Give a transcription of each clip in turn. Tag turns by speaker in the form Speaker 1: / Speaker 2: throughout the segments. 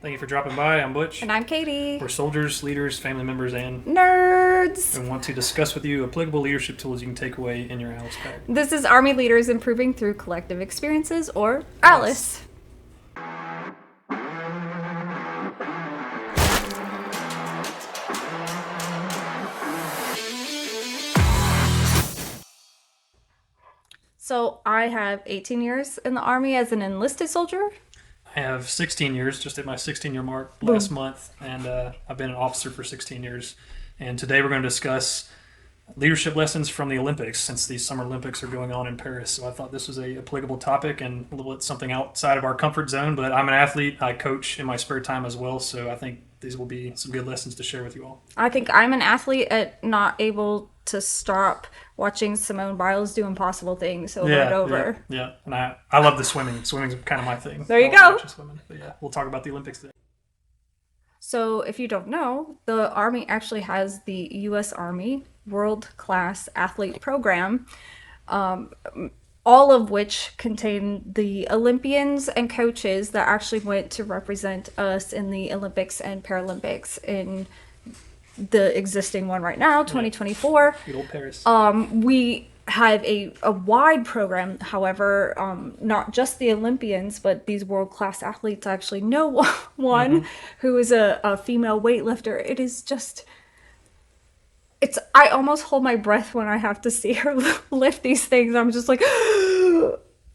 Speaker 1: Thank you for dropping by. I'm Butch.
Speaker 2: And I'm Katie.
Speaker 1: We're soldiers, leaders, family members, and
Speaker 2: Nerds!
Speaker 1: want to discuss with you applicable leadership tools you can take away in your Alice bag.
Speaker 2: This is Army Leaders Improving Through Collective Experiences, or Alice. So I have 18 years in the Army as an enlisted soldier.
Speaker 1: I have 16 years, just at my 16-year mark last month, and I've been an officer for 16 years. And today we're going to discuss leadership lessons from the Olympics, since the Summer Olympics are going on in Paris. So I thought this was a applicable topic and a little bit something outside of our comfort zone. But I'm an athlete. I coach in my spare time as well, so I think these will be some good lessons to share with you all.
Speaker 2: I think I'm an athlete at not able to stop watching Simone Biles do impossible things over and over.
Speaker 1: Yeah. And I love the swimming. Swimming's kind of my thing.
Speaker 2: There you go.
Speaker 1: Swimming. But yeah, we'll talk about the Olympics today.
Speaker 2: So, if you don't know, the Army actually has the U.S. Army World Class Athlete Program, all of which contain the Olympians and coaches that actually went to represent us in the Olympics and Paralympics in the existing one right now, 2024.
Speaker 1: Good old Paris.
Speaker 2: We have a wide program, however, not just the Olympians, but these world-class athletes. I actually know one who is a female weightlifter. It is just, I almost hold my breath when I have to see her lift these things. I'm just like,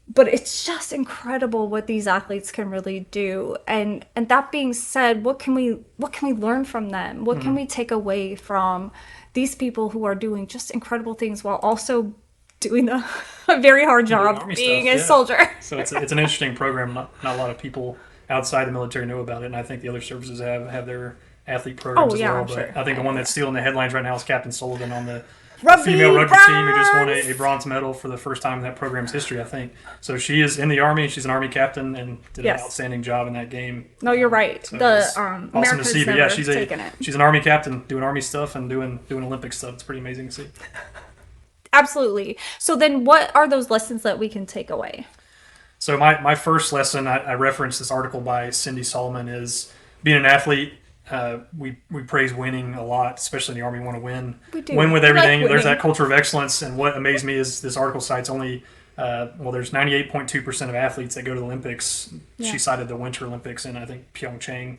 Speaker 2: but it's just incredible what these athletes can really do. And that being said, what can we learn from them? What can we take away from these people who are doing just incredible things while also doing a very hard job being a soldier?
Speaker 1: So it's an interesting program. Not a lot of people outside the military know about it, and I think the other services have their athlete programs as well.
Speaker 2: Sure.
Speaker 1: But I think the one that's still in the headlines right now is Captain Sullivan on the
Speaker 2: female
Speaker 1: rugby team, who just won a bronze medal for the first time in that program's history, I think. So she is in the Army. She's an Army captain and did an outstanding job in that game.
Speaker 2: No, you're right.
Speaker 1: So
Speaker 2: awesome
Speaker 1: to see. But yeah, she's an Army captain doing Army stuff and doing Olympic stuff. It's pretty amazing to see.
Speaker 2: Absolutely. So then what are those lessons that we can take away?
Speaker 1: So my first lesson, I referenced this article by Cindy Solomon, is being an athlete. We praise winning a lot, especially in the Army. We want to win.
Speaker 2: We do.
Speaker 1: Win with everything.
Speaker 2: Like
Speaker 1: There's that culture of excellence. And what amazed me is this article cites only, there's 98.2% of athletes that go to the Olympics. Yeah. She cited the Winter Olympics in, I think, Pyeongchang.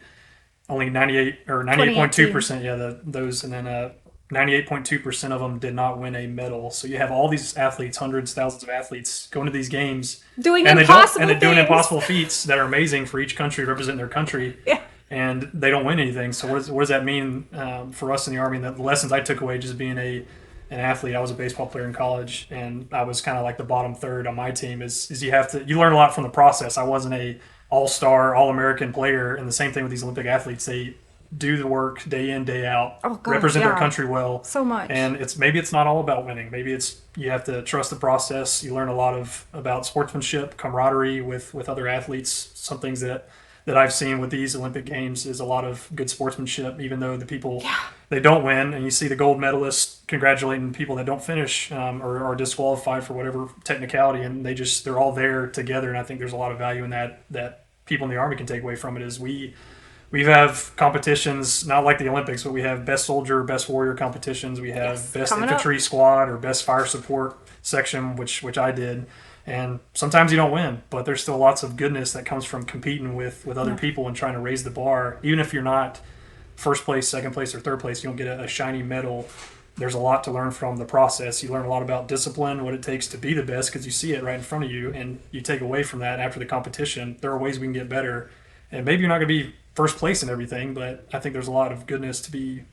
Speaker 1: Only 98.2%, those, and then 98.2% of them did not win a medal. So you have all these athletes, hundreds, thousands of athletes, going to these games.
Speaker 2: Doing impossible things.
Speaker 1: Doing impossible feats that are amazing for each country, representing their country.
Speaker 2: Yeah.
Speaker 1: And they don't win anything. So what does that mean for us in the Army? The lessons I took away just being an athlete. I was a baseball player in college, and I was kind of like the bottom third on my team. Is you learn a lot from the process. I wasn't a all-star, all-American player, and the same thing with these Olympic athletes. They do the work day in, day out, represent their country well.
Speaker 2: So much.
Speaker 1: And maybe it's not all about winning. Maybe it's you have to trust the process. You learn a lot about sportsmanship, camaraderie with other athletes. Some things that I've seen with these Olympic Games is a lot of good sportsmanship, even though the people, they don't win. And you see the gold medalists congratulating people that don't finish or are disqualified for whatever technicality, and they're all there together. And I think there's a lot of value in that people in the Army can take away from it. Is we have competitions, not like the Olympics, but we have best soldier, best warrior competitions. We have best infantry squad or best fire support section, which I did. And sometimes you don't win, but there's still lots of goodness that comes from competing with other people and trying to raise the bar. Even if you're not first place, second place, or third place, you don't get a shiny medal. There's a lot to learn from the process. You learn a lot about discipline, what it takes to be the best, because you see it right in front of you, and you take away from that after the competition. There are ways we can get better. And maybe you're not going to be first place in everything, but I think there's a lot of goodness to be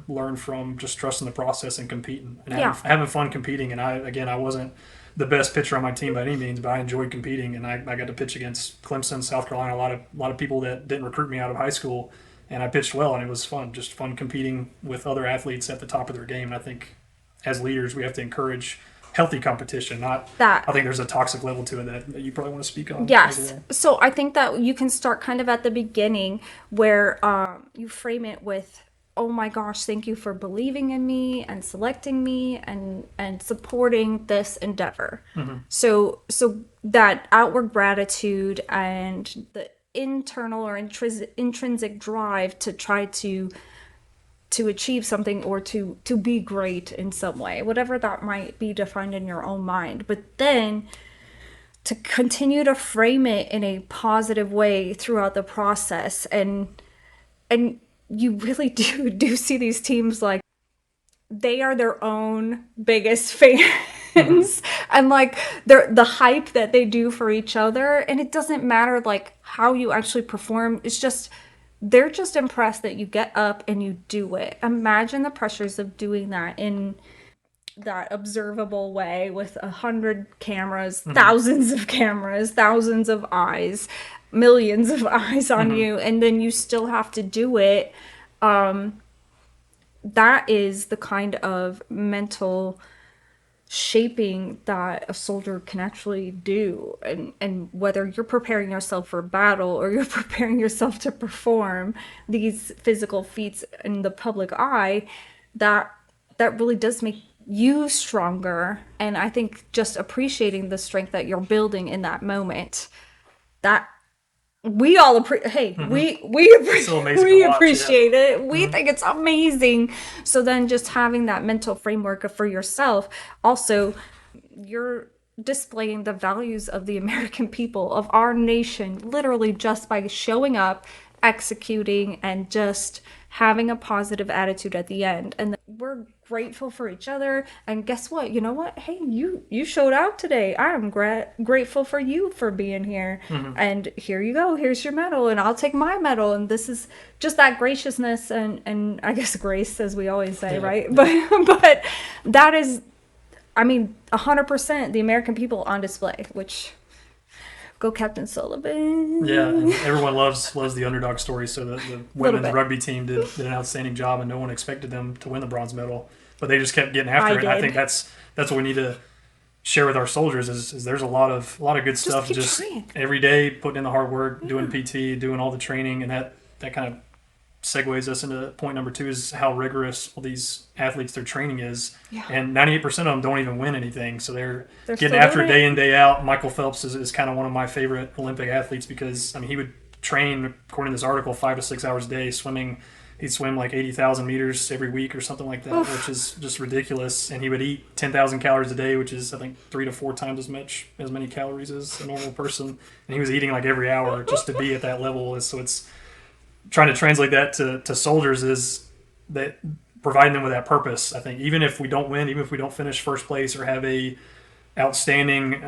Speaker 1: learned from just trusting the process and competing and having fun competing. And I wasn't the best pitcher on my team by any means, but I enjoyed competing, and I got to pitch against Clemson, South Carolina, a lot of people that didn't recruit me out of high school, and I pitched well, and it was fun, just fun competing with other athletes at the top of their game. And I think as leaders, we have to encourage healthy competition, not that. I think there's a toxic level to it that you probably want to speak on.
Speaker 2: Yes. Well. So I think that you can start kind of at the beginning where you frame it with, oh my gosh, thank you for believing in me and selecting me and supporting this endeavor. Mm-hmm. So that outward gratitude and internal or intrinsic drive to try to achieve something or to be great in some way, whatever that might be defined in your own mind. But then to continue to frame it in a positive way throughout the process, and you really do see these teams like they are their own biggest fans and like the hype that they do for each other, and it doesn't matter like how you actually perform. It's just they're just impressed that you get up and you do it. Imagine the pressures of doing that in that observable way with 100 cameras, thousands of cameras, thousands of eyes, millions of eyes on you, and then you still have to do it. That is the kind of mental shaping that a soldier can actually do. And whether you're preparing yourself for battle or you're preparing yourself to perform these physical feats in the public eye, that really does make you stronger. And I think just appreciating the strength that you're building in that moment, that we all appreciate. Hey,
Speaker 1: Still amazing
Speaker 2: we
Speaker 1: to watch,
Speaker 2: appreciate it. We think it's amazing. So then just having that mental framework for yourself, also you're displaying the values of the American people, of our nation, literally just by showing up, executing, and just having a positive attitude at the end. And we're grateful for each other. And guess what? You know what? Hey, you showed out today. I am grateful for you for being here. And here you go. Here's your medal, and I'll take my medal. And this is just that graciousness and I guess grace, as we always say, right? But that is, I mean, 100% the American people on display, which go Captain Sullivan.
Speaker 1: Yeah, and everyone loves the underdog story. So the women's rugby team did an outstanding job, and no one expected them to win the bronze medal, but they just kept getting after it. And I think that's what we need to share with our soldiers is there's a lot of good stuff just every day, putting in the hard work, doing PT, doing all the training, and that kind of segues us into point number 2 is how rigorous all these athletes, their training is. Yeah. And 98% of them don't even win anything. So they're getting after it day in, day out. Michael Phelps is kind of one of my favorite Olympic athletes because, I mean, he would train, according to this article, 5 to 6 hours a day swimming. He'd swim like 80,000 meters every week or something like that, which is just ridiculous. And he would eat 10,000 calories a day, which is, I think, 3 to 4 times as many calories as a normal person. And he was eating like every hour just to be at that level. So it's trying to translate that to soldiers is that providing them with that purpose. I think even if we don't win, even if we don't finish first place or have a outstanding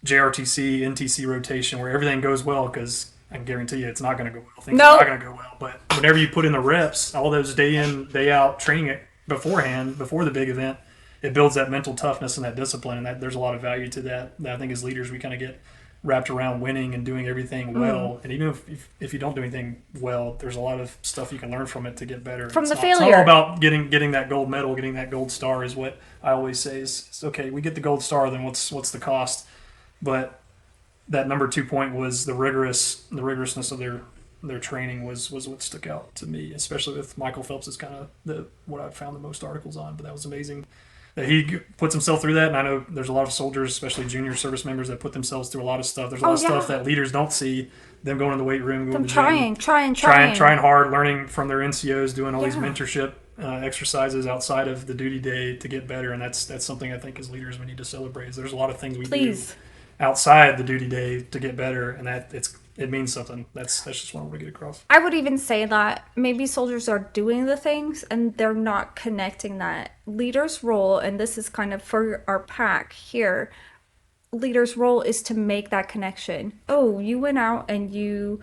Speaker 1: JRTC, NTC rotation where everything goes well, because I can guarantee you it's not going to go well. Things are not going to go well. But whenever you put in the reps, all those day in, day out training it beforehand, before the big event, it builds that mental toughness and that discipline. And that there's a lot of value to that I think as leaders we kind of get wrapped around winning and doing everything well. And even if you don't do anything well, there's a lot of stuff you can learn from it to get better.
Speaker 2: From the
Speaker 1: failure.
Speaker 2: It's
Speaker 1: all about getting that gold medal, getting that gold star is what I always say is okay, we get the gold star, then what's the cost? But that number 2 point was the rigorousness of their training was what stuck out to me, especially with Michael Phelps is kind of what I've found the most articles on. But that was amazing that he puts himself through that. And I know there's a lot of soldiers, especially junior service members, that put themselves through a lot of stuff. There's a lot of stuff that leaders don't see. Them going to the weight room, going to the gym, trying hard, learning from their NCOs, doing all these mentorship exercises outside of the duty day to get better. And that's something I think as leaders we need to celebrate. Is there's a lot of things we do outside the duty day to get better, and that it means something. That's just what I want to get across.
Speaker 2: I would even say that maybe soldiers are doing the things and they're not connecting that. Leader's role, and this is kind of for our pack here, leader's role is to make that connection. Oh, you went out and you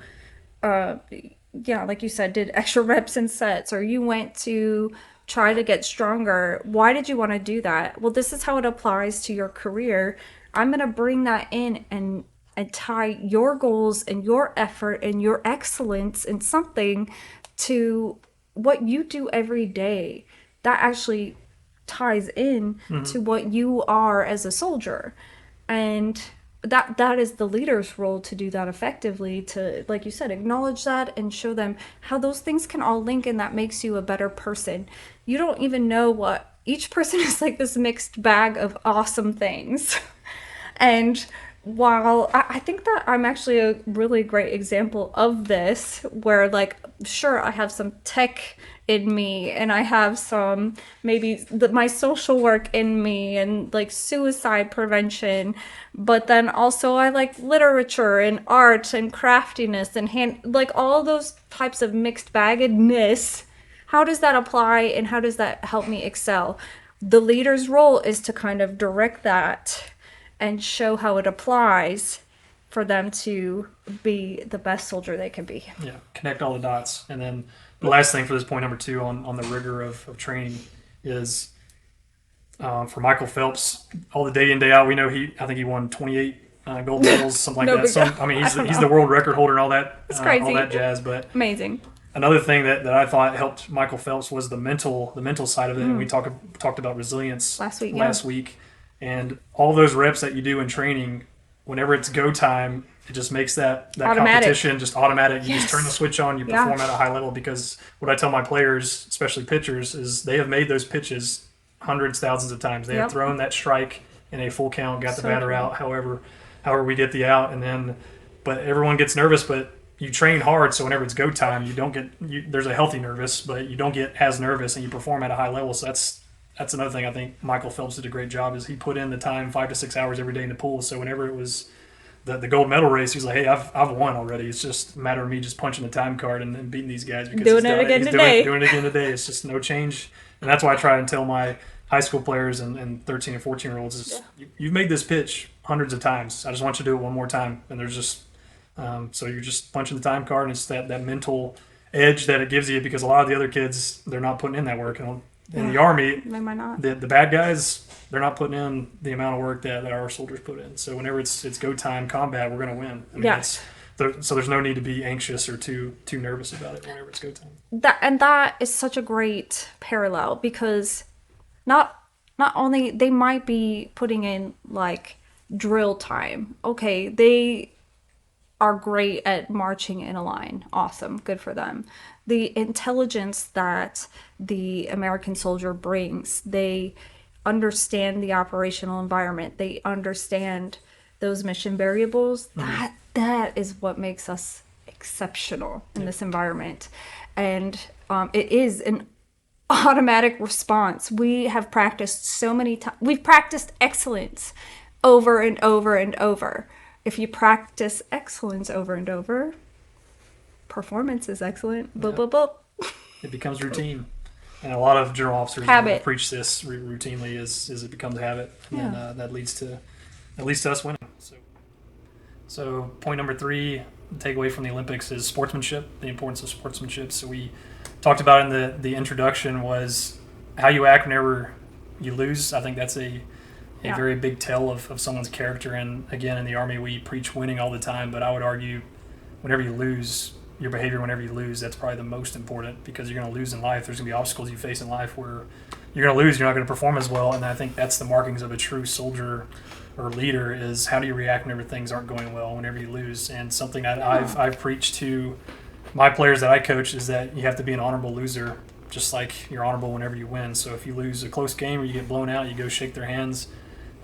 Speaker 2: like you said, did extra reps and sets, or you went to try to get stronger. Why did you want to do that? Well, this is how it applies to your career. I'm going to bring that in and tie your goals and your effort and your excellence in something to what you do every day. That actually ties in to what you are as a soldier. And that is the leader's role, to do that effectively, to, like you said, acknowledge that and show them how those things can all link, and that makes you a better person. You don't even know what each person is, like this mixed bag of awesome things. And while I think that I'm actually a really great example of this, where like, sure, I have some tech in me, and I have some maybe my social work in me, and like suicide prevention, but then also I like literature and art and craftiness and hand, like all those types of mixed baggedness. How does that apply, and how does that help me excel? The leader's role is to kind of direct that and show how it applies for them to be the best soldier they can be.
Speaker 1: Yeah, connect all the dots. And then the last thing for this point number 2 on the rigor of training is for Michael Phelps, all the day in, day out, we know I think he won 28 gold medals, something like that. I mean, he's the world record holder and all that, all that jazz. But
Speaker 2: amazing.
Speaker 1: Another thing that I thought helped Michael Phelps was the mental side of it. And we talked about resilience last week. And all those reps that you do in training, whenever it's go time, it just makes that competition just automatic. You just turn the switch on, you perform at a high level, because what I tell my players, especially pitchers, is they have made those pitches hundreds, thousands of times. They have thrown that strike in a full count, got the batter out, however we get the out, and then, but everyone gets nervous, but you train hard, so whenever it's go time, you don't get, there's a healthy nervous, but you don't get as nervous, and you perform at a high level. So that's another thing I think Michael Phelps did a great job, is he put in the time 5 to 6 hours every day in the pool. So whenever it was the gold medal race, he's like, hey, I've won already. It's just a matter of me just punching the time card and beating these guys, because
Speaker 2: doing it again today.
Speaker 1: Doing it again today. It's just no change. And that's why I try and tell my high school players and 13 and 14-year-olds is you've made this pitch hundreds of times. I just want you to do it one more time. And there's just so you're just punching the time card, and it's that mental edge that it gives you, because a lot of the other kids, they're not putting in that work. And in the Army,
Speaker 2: they might not.
Speaker 1: The bad guys, they're not putting in the amount of work that our soldiers put in. So whenever it's go time combat, we're going to win. I mean, so there's no need to be anxious or too nervous about it whenever it's go time.
Speaker 2: That is such a great parallel, because not only they might be putting in like drill time. Okay, they are great at marching in a line. Awesome. Good for them. The intelligence that the American soldier brings, they understand the operational environment. They understand those mission variables. Mm-hmm. That is what makes us exceptional in this environment. And it is an automatic response. We have practiced so many times. We've practiced excellence over and over and over. If you practice excellence over and over, performance is excellent. Boop, boop, boop.
Speaker 1: It becomes routine. And a lot of general officers preach this routinely as it becomes habit. And that leads to us winning. So point number 3, the takeaway from the Olympics is sportsmanship, the importance of sportsmanship. So we talked about in the introduction was how you act whenever you lose. I think that's a very big tell of someone's character. And again, in the Army, we preach winning all the time, but I would argue whenever you lose, your behavior whenever you lose, that's probably the most important, because you're going to lose in life. There's going to be obstacles you face in life where you're going to lose, you're not going to perform as well. And I think that's the markings of a true soldier or leader, is how do you react whenever things aren't going well, whenever you lose. And something that I've preached to my players that I coach is that you have to be an honorable loser, just like you're honorable whenever you win. So if you lose a close game or you get blown out, you go shake their hands,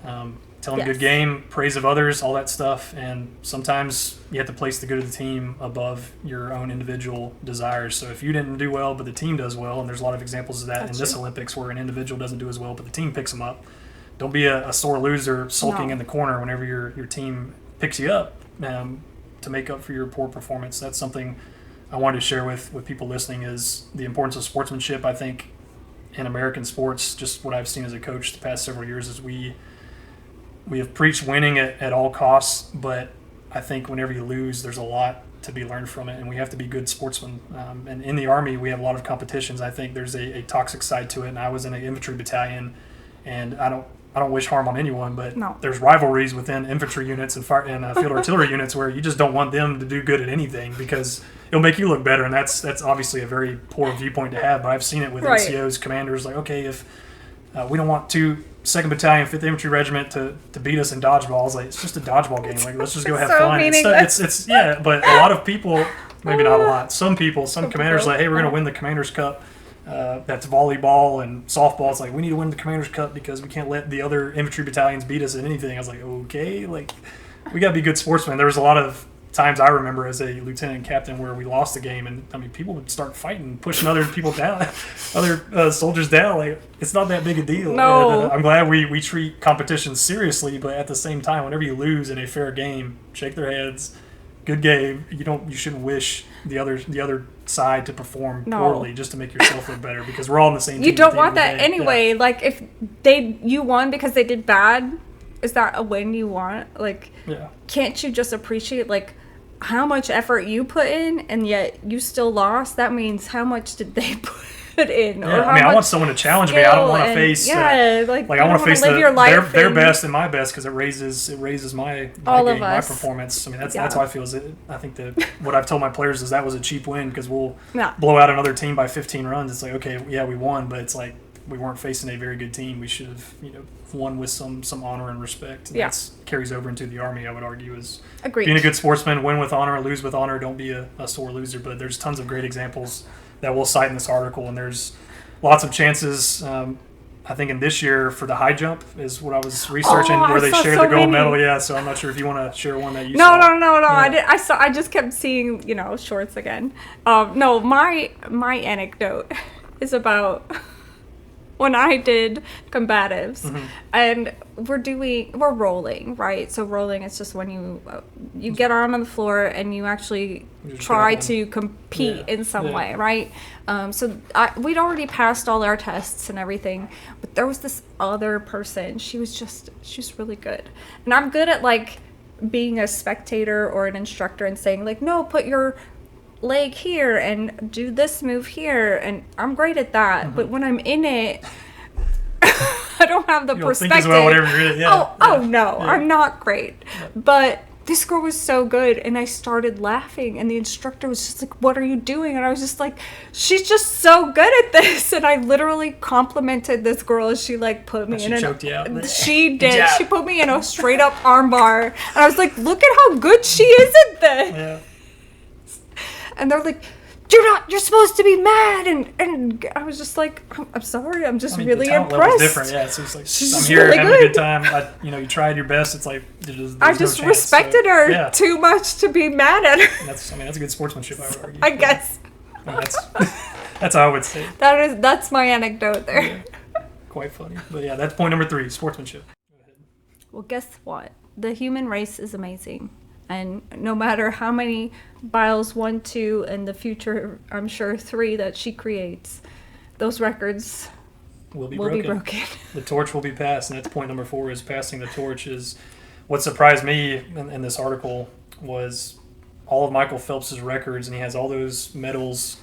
Speaker 1: tell them good game, praise of others, all that stuff. And sometimes you have to place the good of the team above your own individual desires. So if you didn't do well but the team does well, and there's a lot of examples of that in this Olympics where an individual doesn't do as well but the team picks them up, don't be a sore loser sulking in the corner whenever your team picks you up to make up for your poor performance. That's something I wanted to share with people listening, is the importance of sportsmanship. I think in American sports, just what I've seen as a coach the past several years, is we have preached winning at all costs, but I think whenever you lose, there's a lot to be learned from it, and we have to be good sportsmen. And in the Army, we have a lot of competitions. I think there's a toxic side to it, and I was in an infantry battalion, and I don't wish harm on anyone, but there's rivalries within infantry units and field artillery units where you just don't want them to do good at anything, because it'll make you look better, and that's obviously a very poor viewpoint to have. But I've seen it with NCOs, commanders, like, okay, if we don't want 2nd Battalion, 5th Infantry Regiment to beat us in dodgeball. I was like, it's just a dodgeball game. Like, let's just go have fun. It's but a lot of people, maybe not a lot, some commanders like, hey, we're going to win the Commander's Cup. That's volleyball and softball. It's like, we need to win the Commander's Cup because we can't let the other infantry battalions beat us at anything. I was like, okay, like, we got to be good sportsmen. There was a lot of times I remember as a lieutenant captain where we lost the game, and I mean, people would start fighting, pushing other people down, other soldiers down. Like, it's not that big a deal.
Speaker 2: No.
Speaker 1: And, I'm glad we treat competition seriously, but at the same time, whenever you lose in a fair game, shake their heads. Good game. You shouldn't wish the other side to perform poorly just to make yourself look better, because we're all on the same team.
Speaker 2: You don't want that anyway. Yeah. Like, if you won because they did bad, is that a win you want? Like, can't you just appreciate like how much effort you put in, and yet you still lost? That means how much did they put in?
Speaker 1: Yeah, I mean, I want someone to challenge me. I don't want to face. I want to face their best and my best, because it raises my game, my performance. I mean, that's how I feel. I think that what I've told my players is that was a cheap win, because we'll blow out another team by 15 runs. It's like, okay, yeah, we won, but it's like we weren't facing a very good team. We should have, won with some honor and respect. And that carries over into the Army, I would argue, is being a good sportsman. Win with honor, lose with honor. Don't be a sore loser. But there's tons of great examples that we'll cite in this article, and there's lots of chances. I think in this year for the high jump is what I was researching, where they shared the gold medal. Yeah, so I'm not sure if you want to share one that you saw.
Speaker 2: No. Yeah. I just kept seeing shorts again. No, my anecdote is about when I did combatives, and we're rolling, right? So rolling is just when you get on the floor and you actually try to compete in some way, right? So we'd already passed all our tests and everything, but there was this other person. She was really good, and I'm good at like being a spectator or an instructor and saying like, no, put your leg here and do this move here, and I'm great at that. But when I'm in it, I don't have the perspective.
Speaker 1: Think as well whatever you're in.
Speaker 2: I'm not great. But this girl was so good, and I started laughing, and the instructor was just like, what are you doing? And I was just like, she's just so good at this. And I literally complimented this girl as she like put me in
Speaker 1: choked you out.
Speaker 2: She did. Yeah. She put me in a straight up arm bar, and I was like, look at how good she is at this.
Speaker 1: Yeah.
Speaker 2: And they're like, you're supposed to be mad, and I was just like, I'm sorry, I'm just really impressed.
Speaker 1: The level's different, yeah. So it's like, I'm here having a good time. You tried your best. It's like
Speaker 2: I just respected her too much to be mad at her.
Speaker 1: That's a good sportsmanship, I would argue.
Speaker 2: I guess.
Speaker 1: That's how I would say.
Speaker 2: That's my anecdote there.
Speaker 1: Yeah. Quite funny, but yeah, that's point number 3: sportsmanship. Go ahead.
Speaker 2: Well, guess what? The human race is amazing. And no matter how many Biles 1, 2, and the future, I'm sure 3 that she creates, those records will be broken.
Speaker 1: The torch will be passed, and that's point number 4, is passing the torch. Is what surprised me in this article was all of Michael Phelps's records, and he has all those medals.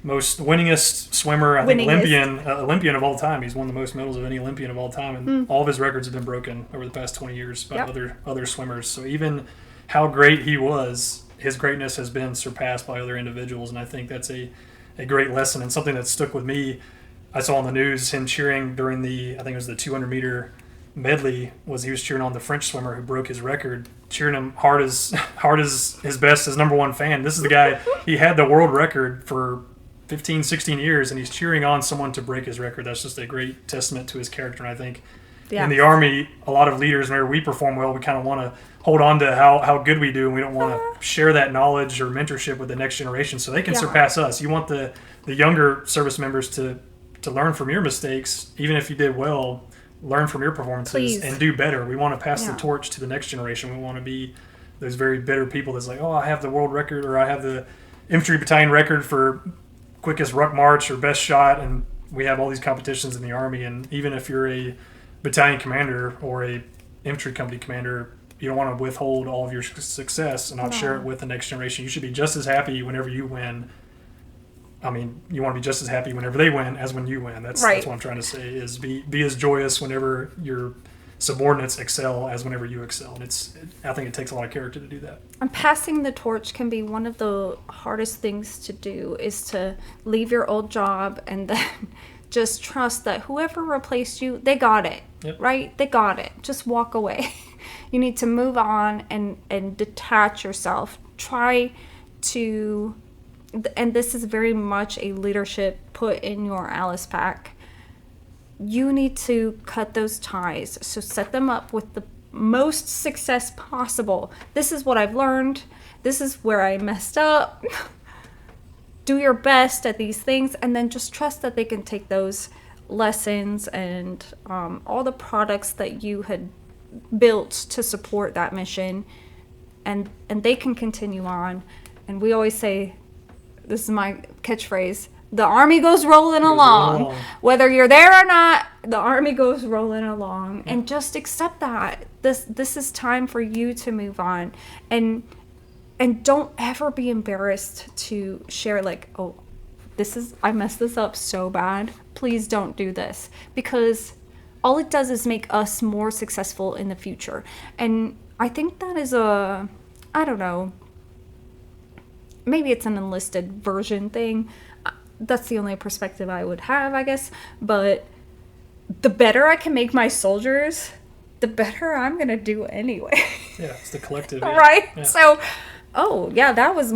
Speaker 1: Most winningest swimmer, I think Olympian of all time. He's won the most medals of any Olympian of all time, and all of his records have been broken over the past 20 years by other swimmers. So even how great he was, his greatness has been surpassed by other individuals, and I think that's a great lesson and something that stuck with me. I saw on the news him cheering during I think it was the 200-meter medley. He was cheering on the French swimmer who broke his record, cheering him hard as his best, his number one fan. This is the guy, he had the world record for 15, 16 years, and he's cheering on someone to break his record. That's just a great testament to his character, and I think in the Army, a lot of leaders, whenever we perform well, we kind of want to hold on to how good we do, and we don't want to share that knowledge or mentorship with the next generation so they can surpass us. You want the younger service members to learn from your mistakes, even if you did well, learn from your performances and do better. We want to pass the torch to the next generation. We want to be those very bitter people that's like, oh, I have the world record, or I have the infantry battalion record for quickest ruck march or best shot, and we have all these competitions in the Army. And even if you're a battalion commander or a infantry company commander, you don't want to withhold all of your success and not share it with the next generation. You should be just as happy whenever you win. I mean, you want to be just as happy whenever they win as when you win. That's what I'm trying to say, is be as joyous whenever your subordinates excel as whenever you excel. And I think it takes a lot of character to do that.
Speaker 2: And passing the torch can be one of the hardest things to do, is to leave your old job and then just trust that whoever replaced you, they got it, right? They got it. Just walk away. You need to move on and detach yourself. Try to, and this is very much a leadership put in your Alice pack. You need to cut those ties. So set them up with most success possible. This is what I've learned. This is where I messed up. Do your best at these things, and then just trust that they can take those lessons and all the products that you had built to support that mission, and they can continue on. And we always say, this is my catchphrase, the army goes rolling along. Whether you're there or not, the army goes rolling along. And just accept that. This is time for you to move on. And don't ever be embarrassed to share, like, oh, I messed this up so bad. Please don't do this. Because all it does is make us more successful in the future. And I think that is I don't know, maybe it's an enlisted version thing. That's the only perspective I would have, I guess. But the better I can make my soldiers, the better I'm going to do anyway.
Speaker 1: Yeah, it's the collective.
Speaker 2: Right?
Speaker 1: Yeah.
Speaker 2: So, oh, yeah, that was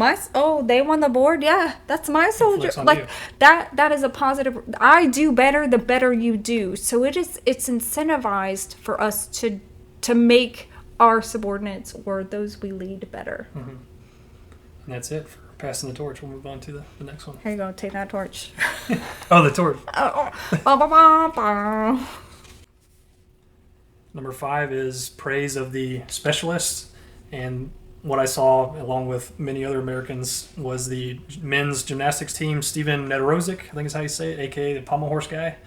Speaker 2: they won the board. Yeah, that's my soldier. Like, that is a positive. I do better, the better you do. So it's incentivized for us to make our subordinates or those we lead better.
Speaker 1: Mm-hmm. And that's it for passing the torch. We'll move on to the next one.
Speaker 2: Here you go. Take that torch.
Speaker 1: Oh, the torch.
Speaker 2: Oh.
Speaker 1: Number 5 is praise of the specialists. And what I saw, along with many other Americans, was the men's gymnastics team. Steven Nedorozic, I think is how you say it, a.k.a. the pommel horse guy.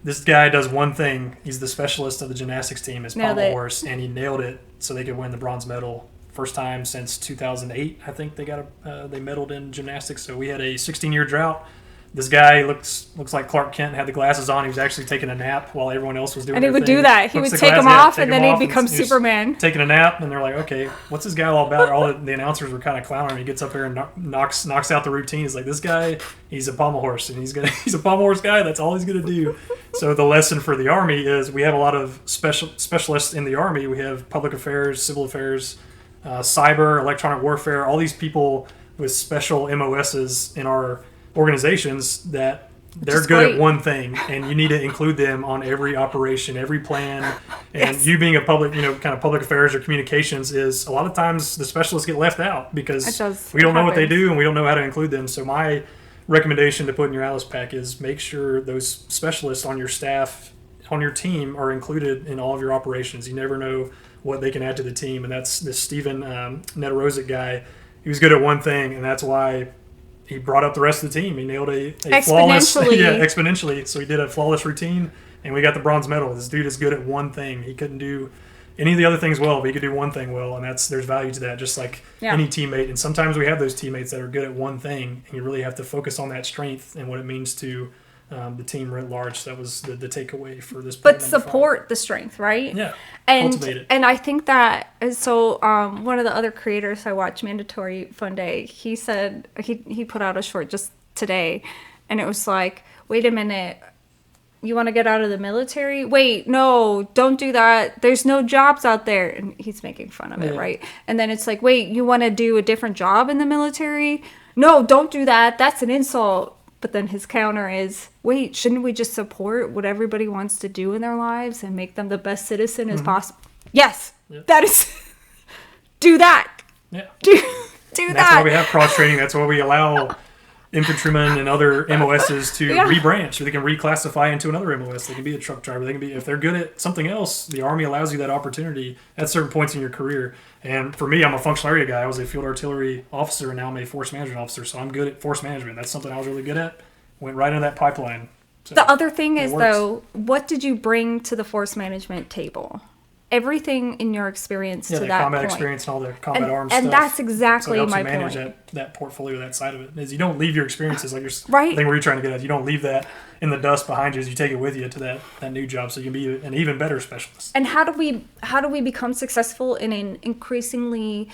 Speaker 1: This guy does one thing. He's the specialist of the gymnastics team, is pommel horse, and he nailed it so they could win the bronze medal. First time since 2008, I think they medaled in gymnastics. So we had a 16-year drought. This guy looks like Clark Kent, had the glasses on. He was actually taking a nap while everyone else was doing
Speaker 2: And
Speaker 1: their
Speaker 2: he would
Speaker 1: thing.
Speaker 2: do that. He would take them off, and then he'd become Superman.
Speaker 1: Taking a nap, and they're like, okay, what's this guy all about? All the announcers were kind of clowning him. He gets up here and knocks out the routine. He's like, this guy, he's a pommel horse, and he's a pommel horse guy. That's all he's going to do. So the lesson for the Army is we have a lot of specialists in the Army. We have public affairs, civil affairs, cyber, electronic warfare, all these people with special MOSs in our organizations that they're good at one thing, and you need to include them on every operation, every plan. And you being a public, kind of public affairs or communications, is a lot of times the specialists get left out because we don't know what they do and we don't know how to include them. So my recommendation to put in your Alice pack is make sure those specialists on your staff, on your team, are included in all of your operations. You never know what they can add to the team, and that's this Steven Nedorozic guy. He was good at one thing, and that's why he brought up the rest of the team. He nailed a flawless, exponentially. So he did a flawless routine, and we got the bronze medal. This dude is good at one thing. He couldn't do any of the other things well, but he could do one thing well, and there's value to that, just like any teammate. And sometimes we have those teammates that are good at one thing, and you really have to focus on that strength and what it means to the team writ large. That was the takeaway for this.
Speaker 2: But support the strength, right?
Speaker 1: Yeah,
Speaker 2: and
Speaker 1: cultivate it.
Speaker 2: And I think that, so one of the other creators I watch, Mandatory Fun Day, he said he put out a short just today, and it was like, wait a minute, you want to get out of the military? Wait, no, don't do that. There's no jobs out there. And he's making fun of it, right? And then it's like, wait, you want to do a different job in the military? No, don't do that. That's an insult. But then his counter is, wait, shouldn't we just support what everybody wants to do in their lives and make them the best citizen as possible? Yes, that is, do that.
Speaker 1: Yeah.
Speaker 2: Do that.
Speaker 1: That's why we have cross-training. That's why we allow infantrymen and other MOSs to rebranch. They can reclassify into another MOS. They can be a truck driver. They can be, if they're good at something else, the Army allows you that opportunity at certain points in your career. And for me, I'm a functional area guy. I was a field artillery officer, and now I'm a force management officer. So I'm good at force management. That's something I was really good at. Went right into that pipeline. So
Speaker 2: the other thing is, though, what did you bring to the force management table? Everything in your experience to that
Speaker 1: combat
Speaker 2: point.
Speaker 1: Experience and all the combat arms stuff.
Speaker 2: And that's exactly
Speaker 1: so it helps
Speaker 2: my
Speaker 1: you manage
Speaker 2: point.
Speaker 1: that portfolio, that side of it. Is you don't leave your experiences, like you're
Speaker 2: right.
Speaker 1: thing where you're trying to get at. You don't leave that in the dust behind you. As you take it with you to that new job, so you can be an even better specialist.
Speaker 2: And how do we become successful in an increasingly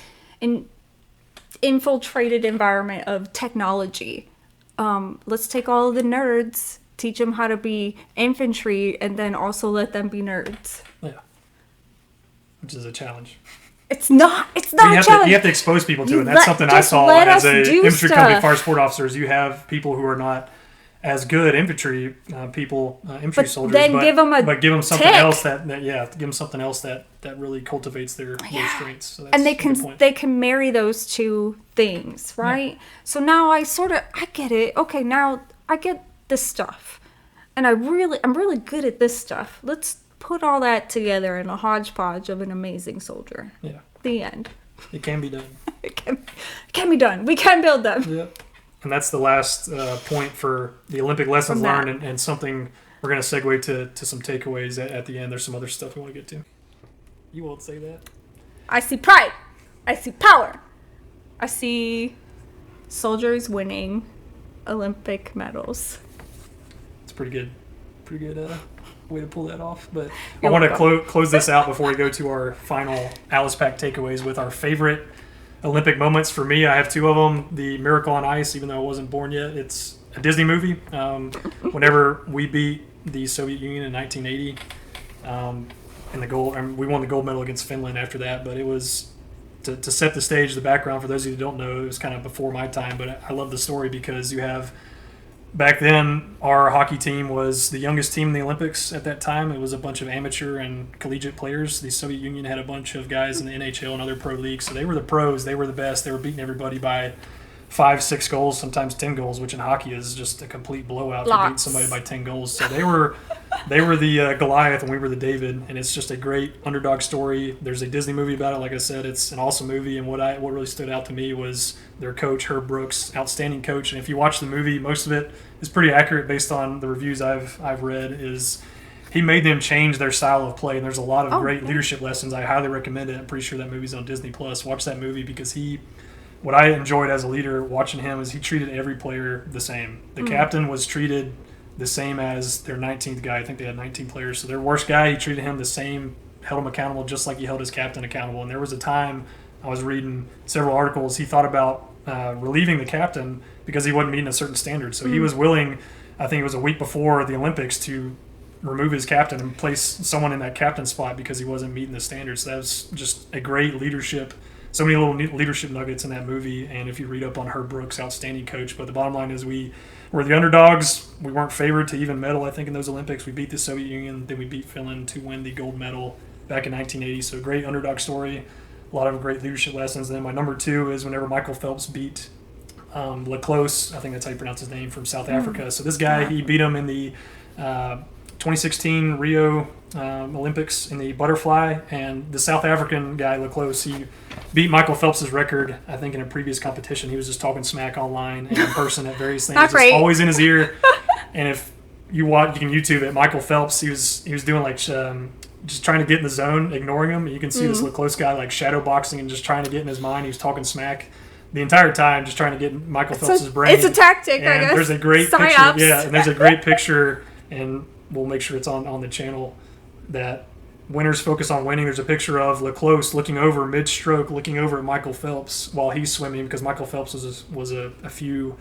Speaker 2: infiltrated environment of technology? Let's take all of the nerds, teach them how to be infantry, and then also let them be nerds.
Speaker 1: Yeah. Which is a challenge.
Speaker 2: It's not a challenge.
Speaker 1: You have to expose people to it. That's something I saw as a infantry company fire support officers. You have people who are not as good infantry infantry
Speaker 2: But
Speaker 1: soldiers.
Speaker 2: then give 'em a
Speaker 1: but give them something
Speaker 2: tick.
Speaker 1: else give them something else that really cultivates their strengths. So that's
Speaker 2: And they
Speaker 1: a good point.
Speaker 2: can marry those two things, right? So now I get it. Okay, now I get this stuff, and I'm really good at this stuff. Let's put all that together in a hodgepodge of an amazing soldier.
Speaker 1: Yeah,
Speaker 2: The end.
Speaker 1: it can be done.
Speaker 2: It can be done. We can build them.
Speaker 1: Yep. And that's the last point for the Olympic lessons
Speaker 2: From that.
Speaker 1: learned, and something we're going to segue to some takeaways at the end. There's some other stuff we want to get to. You won't say that.
Speaker 2: I see pride. I see power. I see soldiers winning Olympic medals.
Speaker 1: It's pretty good way to pull that off. But
Speaker 2: You're
Speaker 1: I want to
Speaker 2: welcome.
Speaker 1: close this out before we go to our final Alice Pack takeaways with our favorite Olympic moments. For me, I have two of them. The Miracle on Ice, even though I wasn't born yet, it's a Disney movie. Whenever we beat the Soviet Union in 1980, in the gold, we won the gold medal against Finland after that. But it was to set the stage, the background for those of you who don't know, it was kind of before my time. But I love the story because you have. Back then, our hockey team was the youngest team in the Olympics at that time. It was a bunch of amateur and collegiate players. The Soviet Union had a bunch of guys in the NHL and other pro leagues. So they were the pros. They were the best. They were beating everybody by 5, 6 goals, sometimes 10 goals, which in hockey is just a complete blowout to beat somebody by 10 goals. So they were the Goliath and we were the David. And it's just a great underdog story. There's a Disney movie about it. Like I said, it's an awesome movie. And what really stood out to me was their coach, Herb Brooks, outstanding coach. And if you watch the movie, most of it is pretty accurate based on the reviews I've read. Is he made them change their style of play, and there's a lot of great leadership lessons. I highly recommend it. I'm pretty sure that movie's on Disney Plus. Watch that movie because what I enjoyed as a leader watching him is he treated every player the same. The captain was treated the same as their 19th guy. I think they had 19 players. So their worst guy, he treated him the same, held him accountable just like he held his captain accountable. And there was a time I was reading several articles, he thought about relieving the captain because he wasn't meeting a certain standard. So he was willing, I think it was a week before the Olympics, to remove his captain and place someone in that captain spot because he wasn't meeting the standards. So that was just a great leadership. So many little leadership nuggets in that movie. And if you read up on Herb Brooks, outstanding coach. But the bottom line is we were the underdogs. We weren't favored to even medal, I think, in those Olympics. We beat the Soviet Union. Then we beat Finland to win the gold medal back in 1980. So great underdog story. A lot of great leadership lessons. And then my number 2 is whenever Michael Phelps beat Leclose, I think that's how you pronounce his name, from South Africa. So this guy, he beat him in the 2016 Rio Olympics in the butterfly, and the South African guy, Leclose, he beat Michael Phelps' record, I think, in a previous competition. He was just talking smack online and in person at various things.
Speaker 2: Not great.
Speaker 1: It's always in his ear. And if you watch, you can YouTube it. Michael Phelps, he was doing like just trying to get in the zone, ignoring him. You can see this Leclose guy like shadow boxing and just trying to get in his mind. He was talking smack the entire time, just trying to get in Michael Phelps' brain.
Speaker 2: It's a tactic,
Speaker 1: and
Speaker 2: I guess.
Speaker 1: There's a great picture.
Speaker 2: Psyops.
Speaker 1: Yeah, and there's a great picture, and we'll make sure it's on the channel, that winners focus on winning. There's a picture of Leclose looking over mid-stroke, looking over at Michael Phelps while he's swimming, because Michael Phelps was a few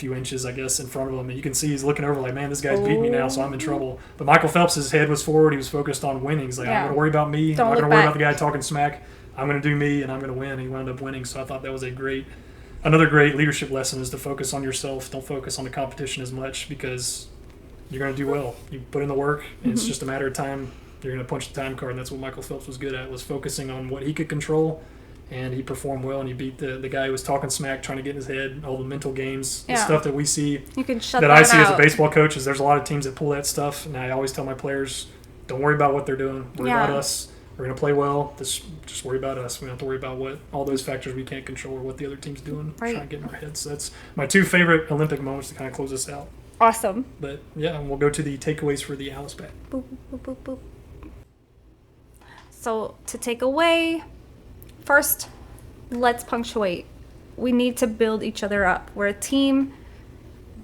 Speaker 1: inches, I guess, in front of him, and you can see he's looking over like, man, this guy's beating me now, so I'm in trouble. But Michael Phelps' head was forward. He was focused on winning. He's like, I'm going to worry about me. I'm not going to worry about the guy talking smack. I'm going to do me, and I'm going to win. And he wound up winning. So I thought that was another great leadership lesson, is to focus on yourself. Don't focus on the competition as much, because you're going to do well. You put in the work, and it's just a matter of time. You're going to punch the time card, and that's what Michael Phelps was good at, was focusing on what he could control. And he performed well, and he beat the guy who was talking smack, trying to get in his head, all the mental games, the stuff that we see,
Speaker 2: you can shut
Speaker 1: that I
Speaker 2: that
Speaker 1: see as a
Speaker 2: out.
Speaker 1: baseball coach. Is there's a lot of teams that pull that stuff, and I always tell my players, don't worry about what they're doing. Worry about us. We're going to play well. Just worry about us. We don't have to worry about what all those factors we can't control or what the other team's doing.
Speaker 2: Right.
Speaker 1: Try and get in our heads. So that's my 2 favorite Olympic moments to kind of close this out.
Speaker 2: Awesome.
Speaker 1: But yeah, and we'll go to the takeaways for the Alice Pack.
Speaker 2: Boop, boop, boop, boop. So to take away, first, let's punctuate. We need to build each other up. We're a team.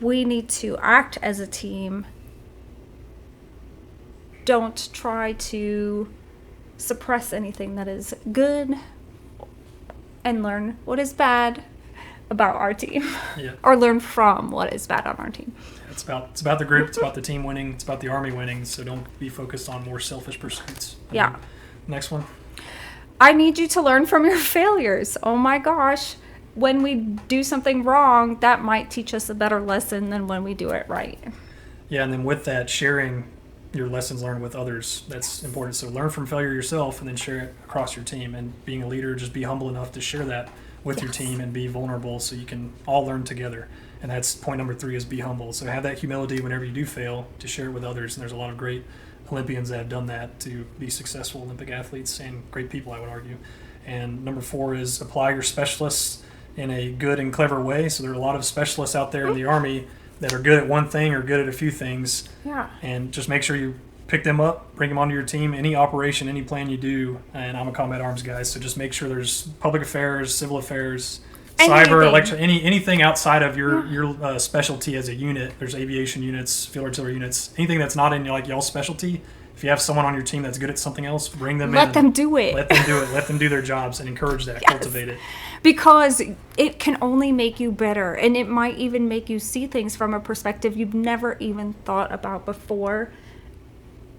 Speaker 2: We need to act as a team. Don't try to suppress anything that is good, and learn what is bad about our team.
Speaker 1: Yeah.
Speaker 2: Or learn from what is bad on our team.
Speaker 1: It's about the group. It's about the team winning. It's about the Army winning. So don't be focused on more selfish pursuits.
Speaker 2: Yeah.
Speaker 1: Next one.
Speaker 2: I need you to learn from your failures. Oh my gosh. when we do something wrong, that might teach us a better lesson than when we do it right.
Speaker 1: Yeah, and then with that, sharing your lessons learned with others, that's important. So learn from failure yourself and then share it across your team. And being a leader, just be humble enough to share that with your team and be vulnerable so you can all learn together. And that's point number 3, is be humble. So have that humility whenever you do fail to share it with others. And there's a lot of great Olympians that have done that to be successful Olympic athletes and great people, I would argue. And number 4 is apply your specialists in a good and clever way. So there are a lot of specialists out there in the Army that are good at one thing or good at a few things.
Speaker 2: Yeah.
Speaker 1: And just make sure you pick them up, bring them onto your team. Any operation, any plan you do, and I'm a combat arms guy, so just make sure there's public affairs, civil affairs, cyber, anything outside of your specialty as a unit. There's aviation units, field artillery units, anything that's not in like y'all's specialty. If you have someone on your team that's good at something else, bring them in.
Speaker 2: Let them do it.
Speaker 1: Let them do it. Let them do their jobs and encourage that, cultivate it.
Speaker 2: Because it can only make you better, and it might even make you see things from a perspective you've never even thought about before.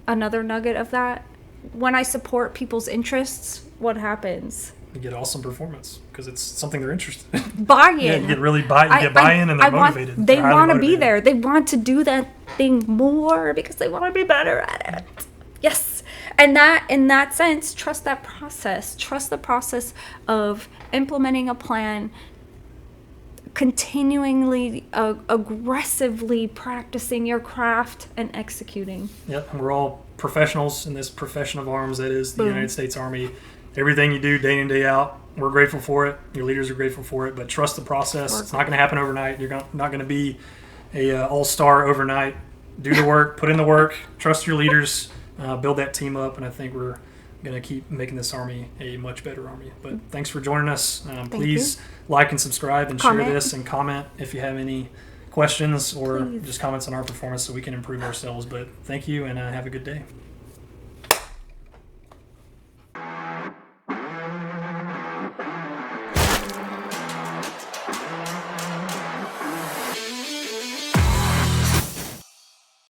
Speaker 2: Another nugget of that, when I support people's interests, what happens?
Speaker 1: You get awesome performance because it's something they're interested in.
Speaker 2: Buy-in.
Speaker 1: Yeah, you get really buy-in and they're motivated.
Speaker 2: They want to be there. They want to do that thing more because they want to be better at it. Yes. And that, in that sense, trust that process. Trust the process of implementing a plan, continually, aggressively practicing your craft and executing.
Speaker 1: Yep, and we're all professionals in this profession of arms that is the
Speaker 2: Boom.
Speaker 1: United States Army. Everything you do day in, day out, we're grateful for it. Your leaders are grateful for it, but trust the process. It's not going to happen overnight. You're not going to be a all-star overnight. Do the work, put in the work, trust your leaders, build that team up, and I think we're going to keep making this Army a much better Army. But thanks for joining us. Please like and subscribe and share this and comment if you have any questions or just comments on our performance so we can improve ourselves. But thank you, and have a good day.